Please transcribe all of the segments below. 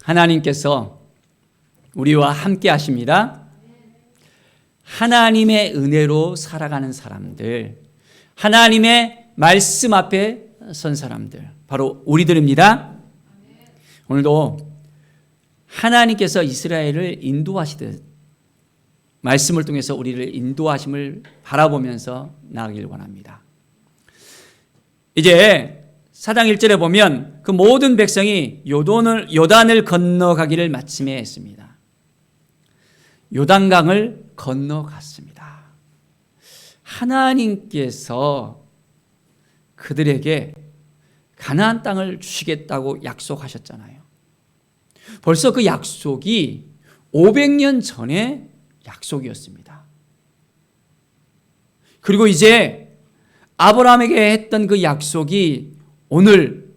하나님께서 우리와 함께 하십니다. 하나님의 은혜로 살아가는 사람들, 하나님의 말씀 앞에 선 사람들, 바로 우리들입니다. 오늘도 하나님께서 이스라엘을 인도하시듯 말씀을 통해서 우리를 인도하심을 바라보면서 나아가길 원합니다. 이제 4장 1절에 보면 그 모든 백성이 요단을 건너가기를 마침에 했습니다. 요단강을 건너갔습니다. 하나님께서 그들에게 가나안 땅을 주시겠다고 약속하셨잖아요. 벌써 그 약속이 500년 전의 약속이었습니다. 그리고 이제 아브라함에게 했던 그 약속이 오늘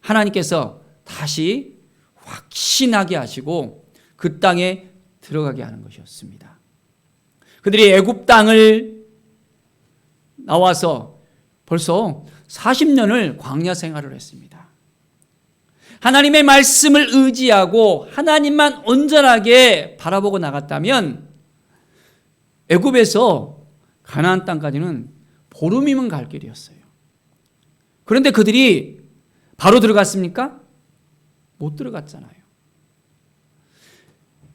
하나님께서 다시 확신하게 하시고 그 땅에 들어가게 하는 것이었습니다. 그들이 애굽 땅을 나와서 벌써 40년을 광야 생활을 했습니다. 하나님의 말씀을 의지하고 하나님만 온전하게 바라보고 나갔다면 애굽에서 가나안 땅까지는 보름이면 갈 길이었어요. 그런데 그들이 바로 들어갔습니까? 못 들어갔잖아요.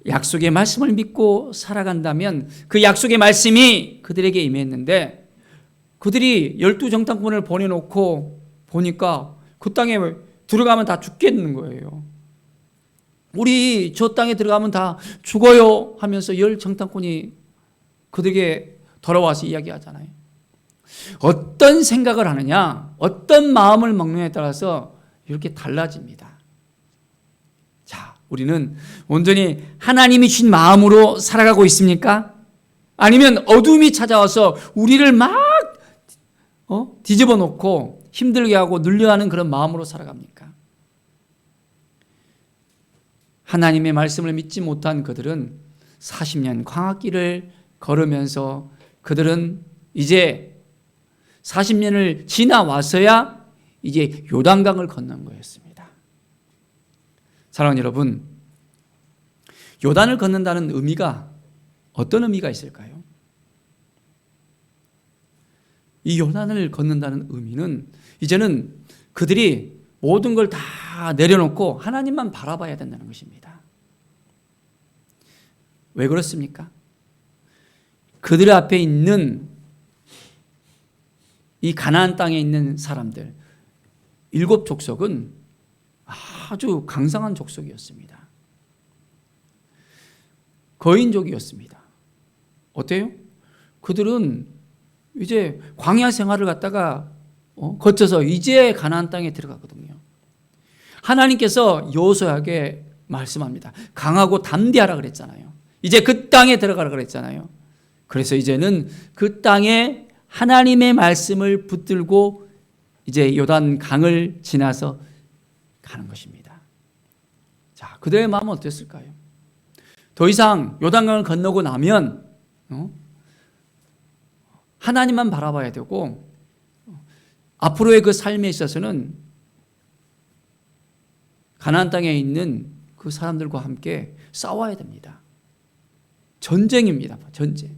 약속의 말씀을 믿고 살아간다면 그 약속의 말씀이 그들에게 임했는데 그들이 12정탐꾼을 보내놓고 보니까 그 땅에 들어가면 다 죽겠는 거예요. 우리 저 땅에 들어가면 다 죽어요 하면서 10정탐꾼이 그들에게 돌아와서 이야기하잖아요. 어떤 생각을 하느냐, 어떤 마음을 먹느냐에 따라서 이렇게 달라집니다. 자, 우리는 온전히 하나님이 주신 마음으로 살아가고 있습니까? 아니면 어둠이 찾아와서 우리를 막 뒤집어 놓고 힘들게 하고 눌려하는 그런 마음으로 살아갑니까? 하나님의 말씀을 믿지 못한 그들은 40년 광야길을 걸으면서 그들은 이제 40년을 지나와서야 이제 요단강을 건넌 거였습니다. 사랑하는 여러분, 요단을 건넌다는 의미가 어떤 의미가 있을까요? 이 요단을 건넌다는 의미는 이제는 그들이 모든 걸 다 내려놓고 하나님만 바라봐야 된다는 것입니다. 왜 그렇습니까? 그들 앞에 있는 이 가나안 땅에 있는 사람들 7 족속은 아주 강성한 족속이었습니다. 거인족이었습니다. 어때요? 그들은 이제 광야 생활을 갖다가 거쳐서 이제 가나안 땅에 들어가거든요. 하나님께서 여호수아에게 말씀합니다. 강하고 담대하라 그랬잖아요. 이제 그 땅에 들어가라 그랬잖아요. 그래서 이제는 그 땅에 하나님의 말씀을 붙들고 이제 요단 강을 지나서 가는 것입니다. 자, 그들의 마음은 어땠을까요? 더 이상 요단강을 건너고 나면 하나님만 바라봐야 되고 앞으로의 그 삶에 있어서는 가나안 땅에 있는 그 사람들과 함께 싸워야 됩니다. 전쟁입니다. 전쟁.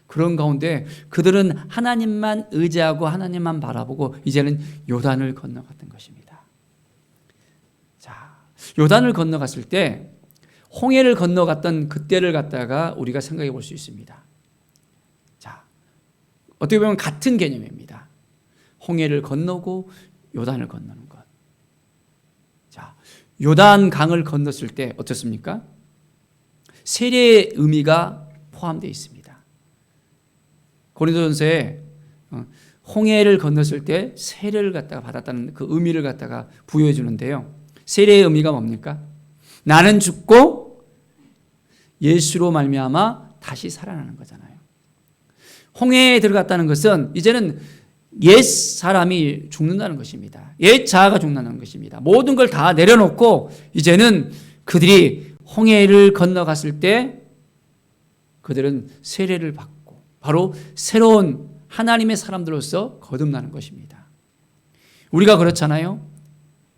그런 가운데 그들은 하나님만 의지하고 하나님만 바라보고 이제는 요단을 건너갔던 것입니다. 자, 요단을 건너갔을 때 홍해를 건너갔던 그때를 갖다가 우리가 생각해 볼 수 있습니다. 자, 어떻게 보면 같은 개념입니다. 홍해를 건너고 요단을 건너는 것. 자, 요단 강을 건넜을 때 어떻습니까? 세례의 의미가 포함되어 있습니다. 고린도전서에 홍해를 건넜을 때 세례를 갖다가 받았다는 그 의미를 갖다가 부여해 주는데요. 세례의 의미가 뭡니까? 나는 죽고 예수로 말미암아 다시 살아나는 거잖아요. 홍해에 들어갔다는 것은 이제는 옛 사람이 죽는다는 것입니다. 옛 자아가 죽는다는 것입니다. 모든 걸 다 내려놓고 이제는 그들이 홍해를 건너갔을 때 그들은 세례를 받고 바로 새로운 하나님의 사람들로서 거듭나는 것입니다. 우리가 그렇잖아요.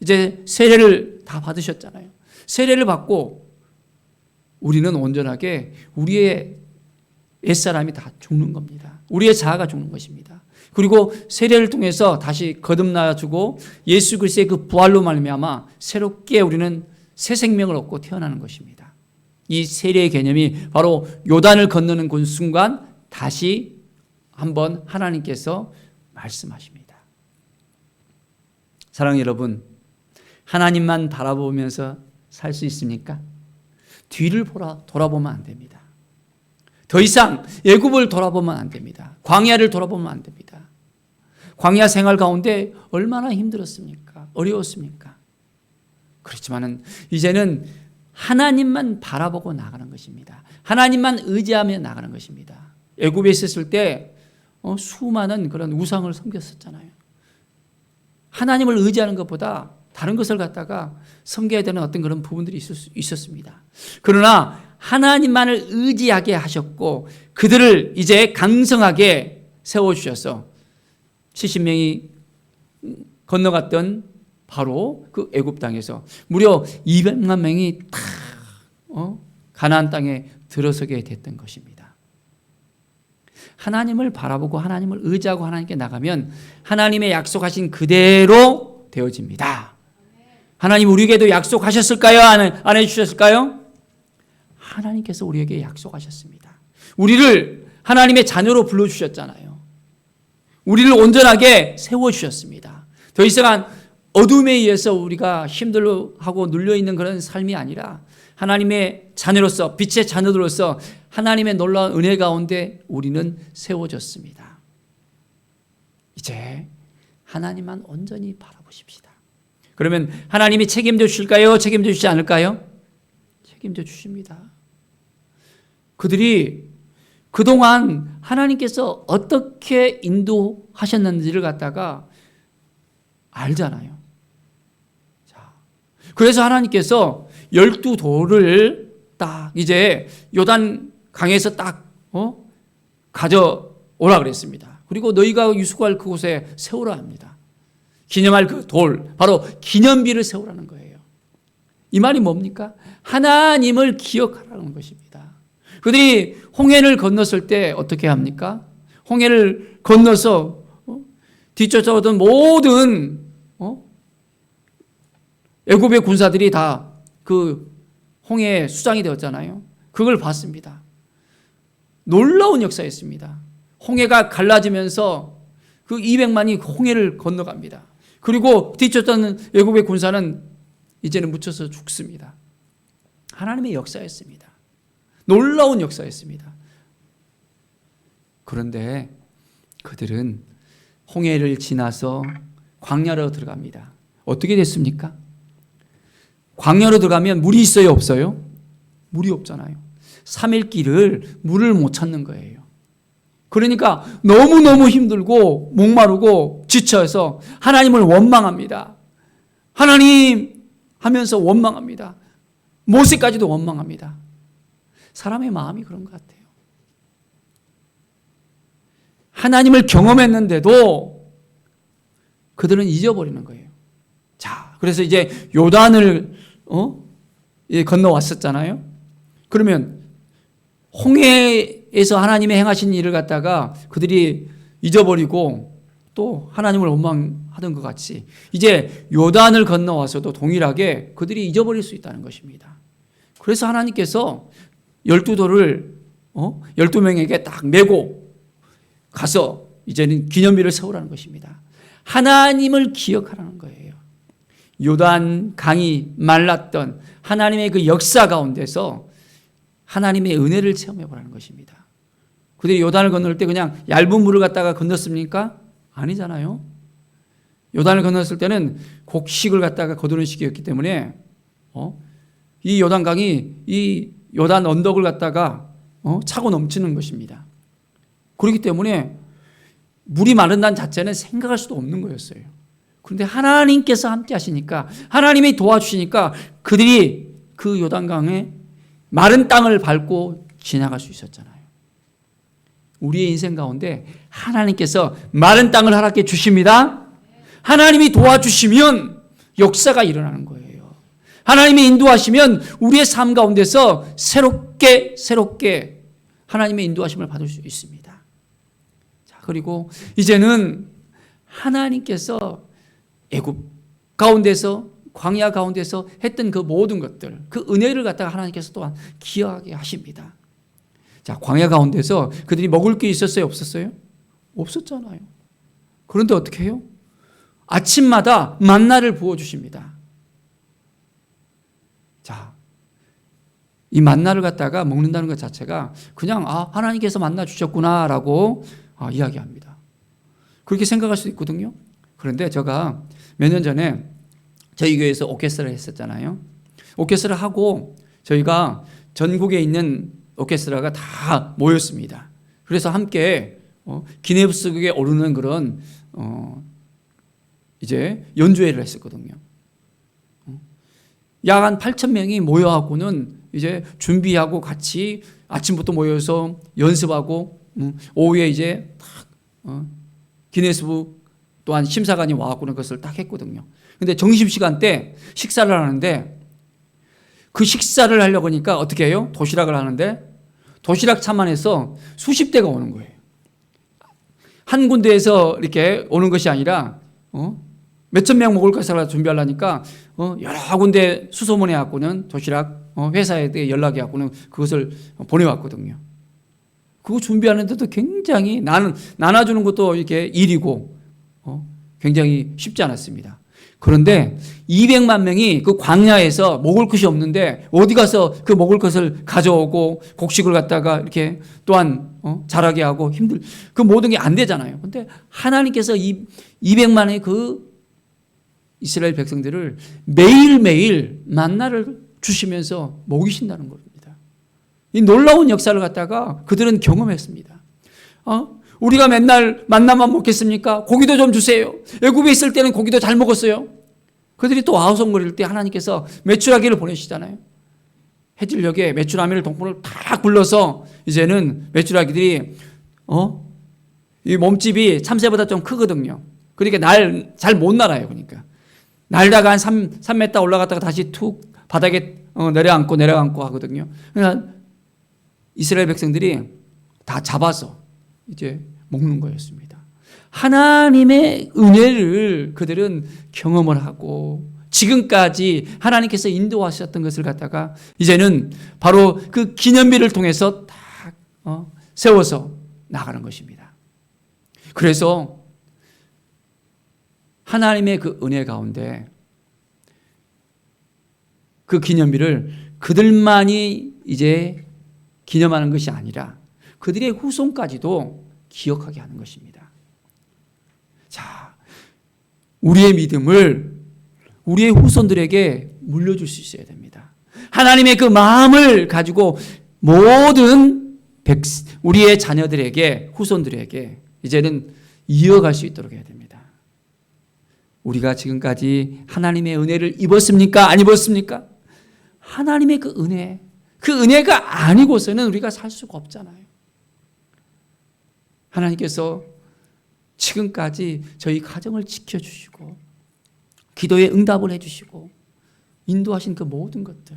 이제 세례를 세례를 다 받으셨잖아요. 세례를 받고 우리는 온전하게 우리의 옛사람이 다 죽는 겁니다. 우리의 자아가 죽는 것입니다. 그리고 세례를 통해서 다시 거듭나주고 예수 그리스도의 그 부활로 말미암아 새롭게 우리는 새 생명을 얻고 태어나는 것입니다. 이 세례의 개념이 바로 요단을 건너는 그 순간 다시 한번 하나님께서 말씀하십니다. 사랑하는 여러분, 하나님만 바라보면서 살 수 있습니까? 뒤를 돌아보면 안 됩니다. 더 이상 애굽을 돌아보면 안 됩니다. 광야를 돌아보면 안 됩니다. 광야 생활 가운데 얼마나 힘들었습니까? 어려웠습니까? 그렇지만은 이제는 하나님만 바라보고 나가는 것입니다. 하나님만 의지하며 나가는 것입니다. 애굽에 있었을 때 수많은 그런 우상을 섬겼었잖아요. 하나님을 의지하는 것보다 다른 것을 갖다가 섬겨야 되는 어떤 그런 부분들이 있었습니다. 그러나 하나님만을 의지하게 하셨고 그들을 이제 강성하게 세워주셔서 70명이 건너갔던 바로 그 애굽 땅에서 무려 200만 명이 다 가나안 땅에 들어서게 됐던 것입니다. 하나님을 바라보고 하나님을 의지하고 하나님께 나가면 하나님의 약속하신 그대로 되어집니다. 하나님 우리에게도 약속하셨을까요? 안 해주셨을까요? 하나님께서 우리에게 약속하셨습니다. 우리를 하나님의 자녀로 불러주셨잖아요. 우리를 온전하게 세워주셨습니다. 더 이상 어둠에 의해서 우리가 힘들어하고 눌려있는 그런 삶이 아니라 하나님의 자녀로서 빛의 자녀들로서 하나님의 놀라운 은혜 가운데 우리는 세워졌습니다. 이제 하나님만 온전히 바라보십시다. 그러면 하나님이 책임져 주실까요? 책임져 주시지 않을까요? 책임져 주십니다. 그들이 그동안 하나님께서 어떻게 인도하셨는지를 갖다가 알잖아요. 자, 그래서 하나님께서 12돌을 딱 이제 요단 강에서 딱 가져오라 그랬습니다. 그리고 너희가 유숙할 그곳에 세우라 합니다. 기념할 그 돌, 바로 기념비를 세우라는 거예요. 이 말이 뭡니까? 하나님을 기억하라는 것입니다. 그들이 홍해를 건넜을 때 어떻게 합니까? 홍해를 건너서 뒤쫓아오던 모든 애굽의 군사들이 다 그 홍해의 수장이 되었잖아요. 그걸 봤습니다. 놀라운 역사였습니다. 홍해가 갈라지면서 그 200만이 홍해를 건너갑니다. 그리고 뒤쫓던 애굽의 군사는 이제는 묻혀서 죽습니다. 하나님의 역사였습니다. 놀라운 역사였습니다. 그런데 그들은 홍해를 지나서 광야로 들어갑니다. 어떻게 됐습니까? 광야로 들어가면 물이 있어요, 없어요? 물이 없잖아요. 3일 길을 물을 못 찾는 거예요. 그러니까 너무너무 힘들고 목마르고 지쳐서 하나님을 원망합니다. 하나님 하면서 원망합니다. 모세까지도 원망합니다. 사람의 마음이 그런 것 같아요. 하나님을 경험했는데도 그들은 잊어버리는 거예요. 자, 그래서 이제 요단을 건너왔었잖아요. 그러면 홍해에서 하나님의 행하신 일을 갖다가 그들이 잊어버리고 또 하나님을 원망하던 것 같이 이제 요단을 건너와서도 동일하게 그들이 잊어버릴 수 있다는 것입니다. 그래서 하나님께서 12돌을 12명에게 딱 메고 가서 이제는 기념비를 세우라는 것입니다. 하나님을 기억하라는 거예요. 요단 강이 말랐던 하나님의 그 역사 가운데서 하나님의 은혜를 체험해 보라는 것입니다. 그들이 요단을 건널 때 그냥 얇은 물을 갖다가 건넜습니까? 아니잖아요. 요단을 건넜을 때는 곡식을 갖다가 거두는 시기였기 때문에 이 요단강이 이 요단 언덕을 갖다가 차고 넘치는 것입니다. 그렇기 때문에 물이 마른다는 자체는 생각할 수도 없는 거였어요. 그런데 하나님께서 함께 하시니까 하나님이 도와주시니까 그들이 그 요단강에 마른 땅을 밟고 지나갈 수 있었잖아요. 우리의 인생 가운데 하나님께서 마른 땅을 허락해 주십니다. 하나님이 도와주시면 역사가 일어나는 거예요. 하나님이 인도하시면 우리의 삶 가운데서 새롭게 하나님의 인도하심을 받을 수 있습니다. 자, 그리고 이제는 하나님께서 애굽 가운데서, 광야 가운데서 했던 그 모든 것들, 그 은혜를 갖다가 하나님께서 또한 기억하게 하십니다. 자, 광야 가운데서 그들이 먹을 게 있었어요, 없었어요? 없었잖아요. 그런데 어떻게 해요? 아침마다 만나를 부어주십니다. 자, 이 만나를 갖다가 먹는다는 것 자체가 그냥 하나님께서 만나 주셨구나라고 이야기합니다. 그렇게 생각할 수 있거든요. 그런데 제가 몇 년 전에 저희 교회에서 오케스트라를 했었잖아요. 오케스트라 하고 저희가 전국에 있는 오케스트라가 다 모였습니다. 그래서 함께 기네스북에 오르는 그런 이제 연주회를 했었거든요. 약 한 8,000명이 모여갖고는 이제 준비하고 같이 아침부터 모여서 연습하고 오후에 이제 딱 기네스북 또한 심사관이 와갖고는 그것을 딱 했거든요. 근데 점심시간 때 식사를 하는데 그 식사를 하려고 하니까 어떻게 해요? 도시락을 하는데 도시락 차만해서 수십 대가 오는 거예요. 한 군데에서 이렇게 오는 것이 아니라 몇천 명 먹을 것을 준비하려니까 여러 군데 수소문해 갖고는 도시락 회사에 연락해 갖고는 그것을 보내왔거든요. 그거 준비하는데도 굉장히 나눠주는 것도 이렇게 일이고 굉장히 쉽지 않았습니다. 그런데 200만 명이 그 광야에서 먹을 것이 없는데 어디 가서 그 먹을 것을 가져오고 곡식을 갖다가 이렇게 또한 자라게 하고 그 모든 게 안 되잖아요. 그런데 하나님께서 200만의 그 이스라엘 백성들을 매일매일 만나를 주시면서 먹이신다는 겁니다. 이 놀라운 역사를 갖다가 그들은 경험했습니다. 우리가 맨날 만나만 먹겠습니까? 고기도 좀 주세요. 애굽에 있을 때는 고기도 잘 먹었어요. 그들이 또 아우성거릴 때 하나님께서 메추라기를 보내시잖아요. 해질녘에 메추라미를 동포를 다 굴러서 이제는 메추라기들이 이 몸집이 참새보다 좀 크거든요. 그러니까 잘 못 날아요. 그러니까 날다가 한 3m 올라갔다가 다시 툭 바닥에 내려앉고 하거든요. 그러니까 이스라엘 백성들이 다 잡아서 이제 먹는 거였습니다. 하나님의 은혜를 그들은 경험을 하고 지금까지 하나님께서 인도하셨던 것을 갖다가 이제는 바로 그 기념비를 통해서 딱 세워서 나가는 것입니다. 그래서 하나님의 그 은혜 가운데 그 기념비를 그들만이 이제 기념하는 것이 아니라 그들의 후손까지도 기억하게 하는 것입니다. 자, 우리의 믿음을 우리의 후손들에게 물려줄 수 있어야 됩니다. 하나님의 그 마음을 가지고 모든 우리의 자녀들에게, 후손들에게 이제는 이어갈 수 있도록 해야 됩니다. 우리가 지금까지 하나님의 은혜를 입었습니까? 안 입었습니까? 하나님의 그 은혜가 아니고서는 우리가 살 수가 없잖아요. 하나님께서 지금까지 저희 가정을 지켜주시고 기도에 응답을 해주시고 인도하신 그 모든 것들,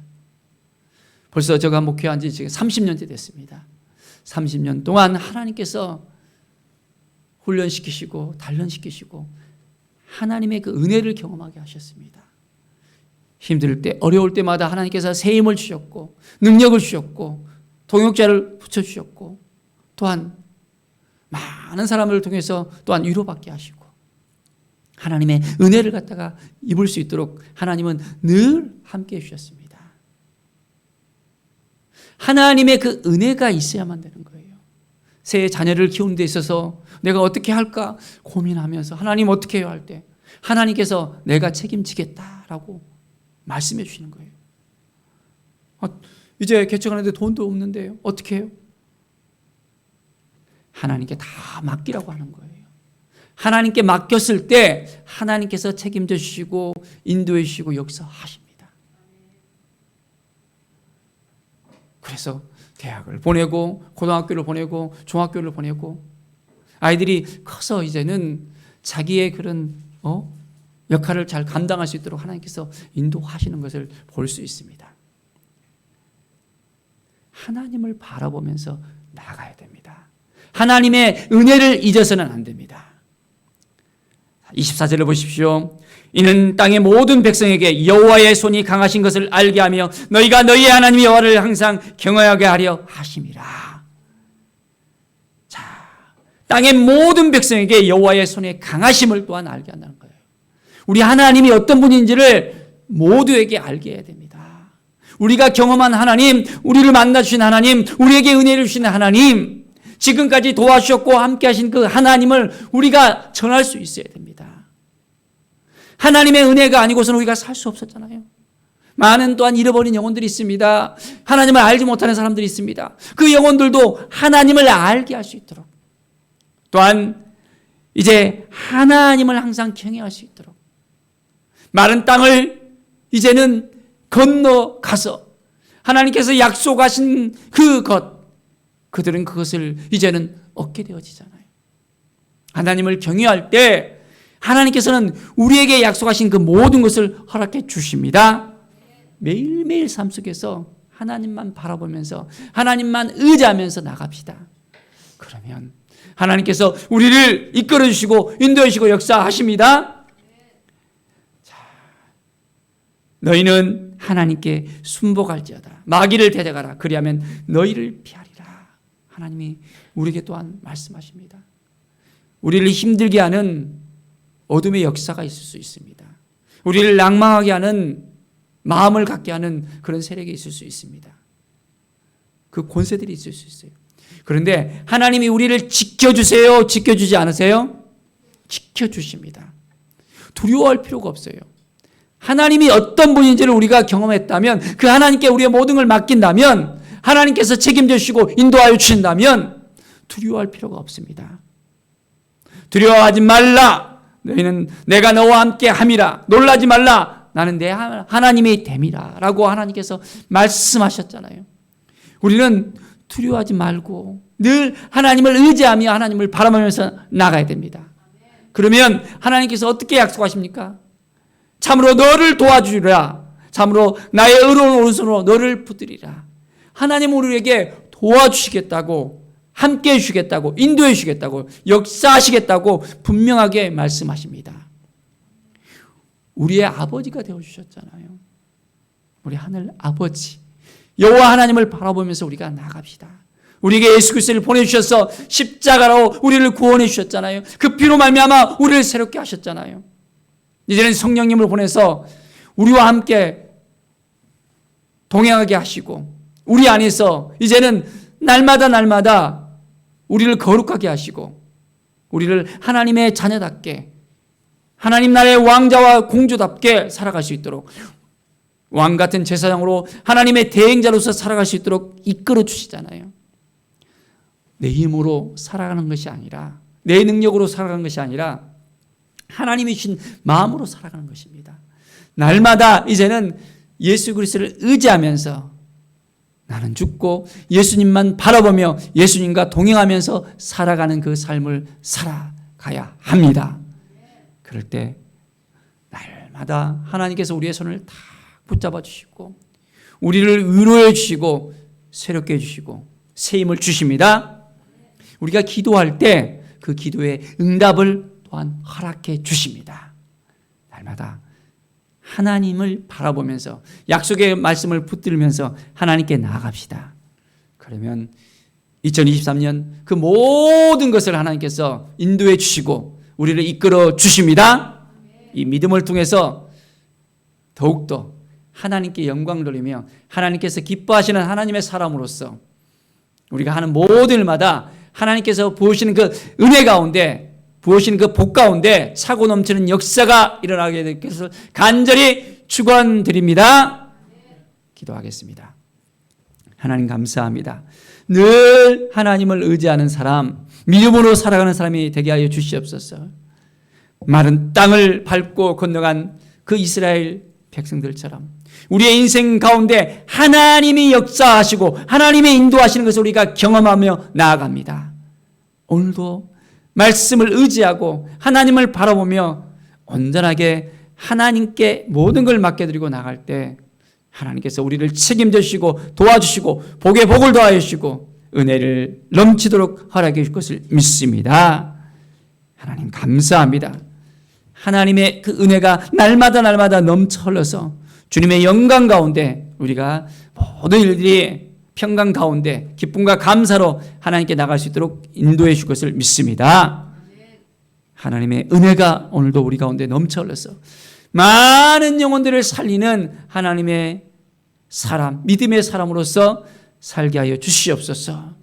벌써 제가 목회한 지 지금 30년째 됐습니다. 30년 동안 하나님께서 훈련시키시고 단련시키시고 하나님의 그 은혜를 경험하게 하셨습니다. 힘들 때, 어려울 때마다 하나님께서 새 힘을 주셨고 능력을 주셨고 동역자를 붙여주셨고 또한 많은 사람을 통해서 또한 위로받게 하시고 하나님의 은혜를 갖다가 입을 수 있도록 하나님은 늘 함께해 주셨습니다. 하나님의 그 은혜가 있어야만 되는 거예요. 새 자녀를 키우는 데 있어서 내가 어떻게 할까 고민하면서 하나님 어떻게 해요 할 때 하나님께서 내가 책임지겠다라고 말씀해 주시는 거예요. 이제 개척하는데 돈도 없는데요. 어떻게 해요? 하나님께 다 맡기라고 하는 거예요. 하나님께 맡겼을 때 하나님께서 책임져 주시고 인도해 주시고 역사하십니다. 그래서 대학을 보내고 고등학교를 보내고 중학교를 보내고 아이들이 커서 이제는 자기의 그런 역할을 잘 감당할 수 있도록 하나님께서 인도하시는 것을 볼 수 있습니다. 하나님을 바라보면서 나아가야 됩니다. 하나님의 은혜를 잊어서는 안 됩니다. 24절을 보십시오. 이는 땅의 모든 백성에게 여호와의 손이 강하신 것을 알게 하며 너희가 너희의 하나님 여호와를 항상 경외하게 하려 하심이라. 자, 땅의 모든 백성에게 여호와의 손의 강하심을 또한 알게 한다는 거예요. 우리 하나님이 어떤 분인지를 모두에게 알게 해야 됩니다. 우리가 경험한 하나님, 우리를 만나주신 하나님, 우리에게 은혜를 주신 하나님, 지금까지 도와주셨고 함께 하신 그 하나님을 우리가 전할 수 있어야 됩니다. 하나님의 은혜가 아니고서는 우리가 살 수 없었잖아요. 많은 또한 잃어버린 영혼들이 있습니다. 하나님을 알지 못하는 사람들이 있습니다. 그 영혼들도 하나님을 알게 할 수 있도록, 또한 이제 하나님을 항상 경외할 수 있도록, 마른 땅을 이제는 건너가서 하나님께서 약속하신 그들은 그것을 이제는 얻게 되어지잖아요. 하나님을 경외할 때 하나님께서는 우리에게 약속하신 그 모든 것을 허락해 주십니다. 매일매일 삶 속에서 하나님만 바라보면서 하나님만 의지하면서 나갑시다. 그러면 하나님께서 우리를 이끌어 주시고 인도해 주시고 역사하십니다. 자, 너희는 하나님께 순복할지어다. 마귀를 대적하라. 그리하면 너희를 피하리라. 하나님이 우리에게 또한 말씀하십니다. 우리를 힘들게 하는 어둠의 역사가 있을 수 있습니다. 우리를 낭망하게 하는, 마음을 갖게 하는 그런 세력이 있을 수 있습니다. 그 권세들이 있을 수 있어요. 그런데 하나님이 우리를 지켜주세요? 지켜주지 않으세요? 지켜주십니다. 두려워할 필요가 없어요. 하나님이 어떤 분인지를 우리가 경험했다면, 그 하나님께 우리의 모든 걸 맡긴다면, 하나님께서 책임져 주시고 인도하여 주신다면 두려워할 필요가 없습니다. 두려워하지 말라. 너희는 내가 너와 함께 함이라. 놀라지 말라. 나는 내 하나님이 됨이라. 라고 하나님께서 말씀하셨잖아요. 우리는 두려워하지 말고 늘 하나님을 의지하며 하나님을 바라보면서 나가야 됩니다. 그러면 하나님께서 어떻게 약속하십니까? 참으로 너를 도와주리라. 참으로 나의 의로운 오른손으로 너를 붙들리라. 하나님은 우리에게 도와주시겠다고, 함께 해주시겠다고, 인도해 주시겠다고, 역사하시겠다고 분명하게 말씀하십니다. 우리의 아버지가 되어주셨잖아요. 우리 하늘 아버지 여호와 하나님을 바라보면서 우리가 나갑시다. 우리에게 예수 그리스도를 보내주셔서 십자가로 우리를 구원해 주셨잖아요. 그 피로 말미암아 우리를 새롭게 하셨잖아요. 이제는 성령님을 보내서 우리와 함께 동행하게 하시고 우리 안에서 이제는 날마다 우리를 거룩하게 하시고 우리를 하나님의 자녀답게, 하나님 나라의 왕자와 공주답게 살아갈 수 있도록, 왕 같은 제사장으로 하나님의 대행자로서 살아갈 수 있도록 이끌어 주시잖아요. 내 힘으로 살아가는 것이 아니라, 내 능력으로 살아가는 것이 아니라 하나님이 주신 마음으로 살아가는 것입니다. 날마다 이제는 예수 그리스도를 의지하면서 나는 죽고 예수님만 바라보며 예수님과 동행하면서 살아가는 그 삶을 살아가야 합니다. 그럴 때 날마다 하나님께서 우리의 손을 다 붙잡아 주시고 우리를 위로해 주시고 새롭게 해 주시고 새 힘을 주십니다. 우리가 기도할 때 그 기도의 응답을 또한 허락해 주십니다. 날마다 하나님을 바라보면서 약속의 말씀을 붙들면서 하나님께 나아갑시다. 그러면 2023년 그 모든 것을 하나님께서 인도해 주시고 우리를 이끌어 주십니다. 이 믿음을 통해서 더욱더 하나님께 영광 돌리며 하나님께서 기뻐하시는 하나님의 사람으로서 우리가 하는 모든 일마다 하나님께서 부으시는 그 은혜 가운데, 부으시는 그 복 가운데 차고 넘치는 역사가 일어나게 될 것을 간절히 축원드립니다. 기도하겠습니다. 하나님 감사합니다. 늘 하나님을 의지하는 사람, 믿음으로 살아가는 사람이 되게 하여 주시옵소서. 마른 땅을 밟고 건너간 그 이스라엘 백성들처럼 우리의 인생 가운데 하나님이 역사하시고 하나님이 인도하시는 것을 우리가 경험하며 나아갑니다. 오늘도 말씀을 의지하고 하나님을 바라보며 온전하게 하나님께 모든 걸 맡겨드리고 나갈 때 하나님께서 우리를 책임져 주시고 도와주시고 복에 복을 더하여 주시고 은혜를 넘치도록 허락해 주실 것을 믿습니다. 하나님 감사합니다. 하나님의 그 은혜가 날마다 넘쳐 흘러서 주님의 영광 가운데 우리가 모든 일들이 평강 가운데 기쁨과 감사로 하나님께 나갈 수 있도록 인도해 주실 것을 믿습니다. 하나님의 은혜가 오늘도 우리 가운데 넘쳐 흘러서 많은 영혼들을 살리는 하나님의 사람, 믿음의 사람으로서 살게 하여 주시옵소서.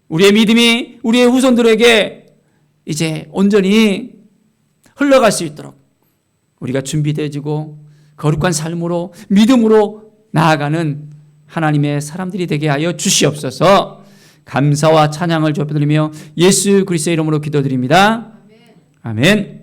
우리의 믿음이 우리의 후손들에게 이제 온전히 흘러갈 수 있도록 우리가 준비되어지고 거룩한 삶으로 믿음으로 나아가는 하나님의 사람들이 되게 하여 주시옵소서. 감사와 찬양을 드리며 예수 그리스도의 이름으로 기도드립니다. 아멘.